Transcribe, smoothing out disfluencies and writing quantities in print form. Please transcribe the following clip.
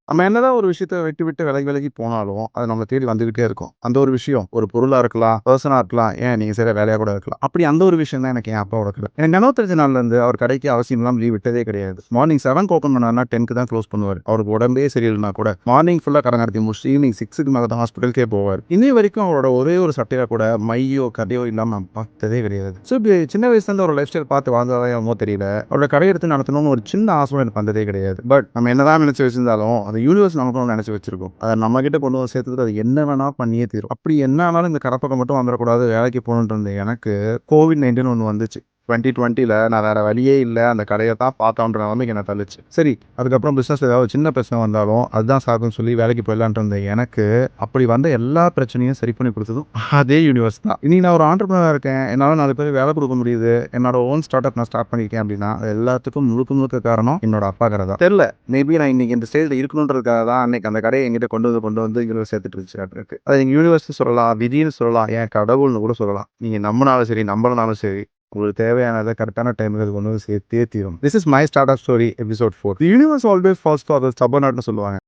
நம்ம என்னதான் ஒரு விஷயத்த விட்டு விட்டு விலகி விலகி போனாலும், அது நம்மள தேடி வந்துகிட்டே இருக்கும். அந்த ஒரு விஷயம் ஒரு பொருளா இருக்கலாம், பெர்சனா இருக்கலாம், ஏன் நீங்க செய்ற வேலையா கூட இருக்கலாம். அப்படி அந்த ஒரு விஷயம் தான் எனக்கு என் அப்பாவோட கடை. எனக்கு நினைவு தெரிஞ்ச நாள்லேருந்து அவர் கடைக்கு அவசியம் இல்லாம லீவ் விட்டதே கிடையாது. மார்னிங் 7க்கு ஓப்பன் பண்ணாருன்னா 10க்கு தான் க்ளோஸ் பண்ணுவாரு. அவருக்கு உடம்பே சரியில்லைனா கூட மார்னிங் ஃபுல்லா கடை நடத்தி முடிச்சுட்டு ஈவினிங் 6க்கு மேல தான் ஹாஸ்பிட்டலுக்கே போவாரு. இன்னை வரைக்கும் அவரோட ஒரே ஒரு சட்டையில கூட மையோ, கரையோ இல்லாம நான் பார்த்ததே கிடையாது. ஸோ இப்படி சின்ன வயசுலேருந்து ஒரு லைஃப் ஸ்டைல் பார்த்து வாழ்ந்ததா என்னமோ தெரியல. அவரோட கடை எடுத்து நடத்தணும்னு ஒரு சின்ன ஆசை எனக்கு வந்ததே கிடையாது. பட் நம்ம என்னதான் நினைச்சு வச்சிருந்தாலும், அந்த யூனிவர்ஸ் நமக்கு ஒண்ணு நினைச்சு வச்சிருக்கும். அத நம்ம கிட்ட கொண்டு வந்து சேர்த்துட்டு அது என்ன வேணா பண்ணியே தீரும். அப்படி என்ன ஆனாலும் இந்த கடப்பக்கம் மட்டும் வந்துடக்கூடாது, வேலைக்கு போகணும்னு இருந்த எனக்கு கோவிட்-19 ஒண்ணு வந்துச்சு. 2020ல நான் வேற வழியே இல்ல. அந்த கடைய தான் பார்த்தோன்ற நிலைமைக்கு என்ன தள்ளுச்சு. சரி, அதுக்கப்புறம் பிசினஸ்ல ஏதாவது சின்ன பிரச்சனை வந்தாலும், அதுதான் சாக்குன்னு சொல்லி வேலைக்கு போயிடலான்ட்டு இருந்த எனக்கு, அப்படி வந்த எல்லா பிரச்சனையும் சரி பண்ணி குடுத்ததும் அதே யூனிவர்ஸ் தான். இன்னைக்கு நான் ஒரு ஆண்டர்பிரினரா இருக்கேன். என்னால 4 பேருக்கு வேலை குடுக்க முடியுது. என்னோட ஓன் ஸ்டார்ட் அப் நான் ஸ்டார்ட் பண்ணியிருக்கேன் அப்படின்னா, அது எல்லாத்துக்கும் முழுக்க முழுக்க காரணம் என்னோட அப்பா கடை தான். தெரியல. மேபி நான் இன்னைக்கு இந்த ஸ்டேஜ்ல இருக்கணுன்றதுக்காக தான் அன்னைக்கு அந்த கடைய என்கிட்ட கொண்டு வந்து யூனிவர்ஸ் சேர்த்துட்டு இருந்துச்சு. அது நீங்க யூனிவர்ஸ்னு சொல்லலாம், விதின்னு சொல்லலாம், ஏன் கடவுள்னு கூட சொல்லலாம். நீங்க நம்புனாலும் சரி, நம்பலனாலும் சரி, உங்களுக்கு தேவையானதை கரெக்டான டைமுக்கு அது கொண்டு வந்து சேர்த்தே தீரும். This is my startup story episode 4. The universe always falls for the stubborn ஹார்ட்னு சொல்லுவாங்க.